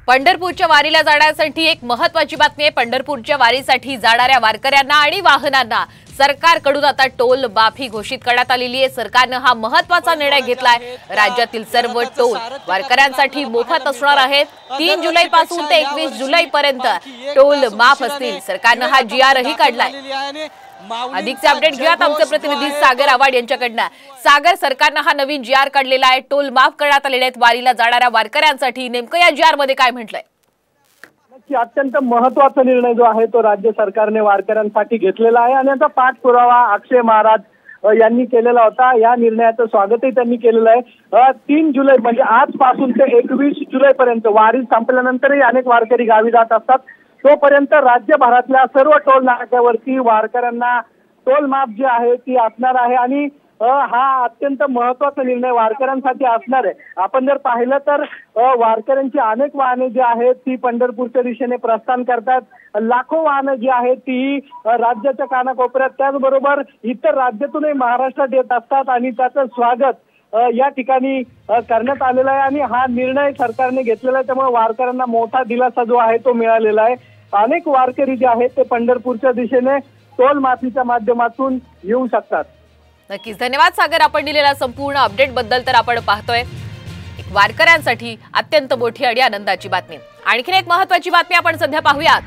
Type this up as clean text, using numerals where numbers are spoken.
पंढरपूरच्या वारीला जाण्यासाठी एक महत्त्वाची बातमी आहे। पंढरपूरच्या वारीसाठी जाणाऱ्या वारकऱ्यांना आणि वाहनांना सरकारकडून आता टोल माफी घोषित करण्यात आलेली आहे। सरकारने हा महत्त्वाचा निर्णय घेतलाय। राज्यातील सर्व टोल वारकऱ्यांसाठी मोफत असणार आहेत। 3 जुलै पासून ते 21 जुलै पर्यंत टोल माफ असतील। सरकारने हा GR ही काढलाय। अधिकचे अपडेट घेऊयात आमचे प्रतिनिधी सागर आवाड यांच्याकडनं। सागर, सरकारने हा नवीन GR काढलेला आहे, टोल माफ करण्यात आलेले आहेत वारीला जाणाऱ्या वारकऱ्यांसाठी। नेमकं या GR मध्ये काय म्हटलंय? अत्यंत महत्त्वाचा निर्णय जो आहे तो राज्य सरकारने वारकऱ्यांसाठी घेतलेला आहे आणि याचा पाठपुरावा अक्षय महाराज यांनी केलेला होता। या निर्णयाचं स्वागतही त्यांनी केलेलं आहे। 3 जुलै म्हणजे आजपासून ते 21 जुलै पर्यंत वारी संपल्यानंतरही अनेक वारकरी गावी जात असतात। तोपर्यंत राज्यभरातल्या सर्व टोल नाक्यावरती वारकऱ्यांना टोल माफ जी आहे ती असणार आहे आणि हा अत्यंत महत्त्वाचा निर्णय वारकऱ्यांसाठी असणार आहे। आपण जर पाहिलं तर वारकऱ्यांची अनेक वाहने जी आहेत ती पंढरपूरच्या दिशेने प्रस्थान करतात। लाखो वाहनं जी आहेत ती राज्याच्या कानाकोपऱ्यात त्याचबरोबर इतर राज्यातूनही महाराष्ट्रात येत असतात आणि त्याचं स्वागत या ठिकाणी करण्यात आलेला आहे आणि हा निर्णय सरकारने घेतलेला आहे। त्यामुळे वारकऱ्यांना मोठा दिलासा जो आहे तो मिळालेला आहे। अनेक वारकरी जे आहेत ते पंढरपूरच्या दिशेने टोल माफीच्या माध्यमातून येऊ शकतात। नक्कीच धन्यवाद सागर, आपण दिलेल्या संपूर्ण अपडेट बद्दल। तर आपण पाहतोय एक वारकऱ्यांसाठी अत्यंत मोठी आणि आनंदाची बातमी। आणखीन एक महत्त्वाची बातमी आपण सध्या पाहूयात।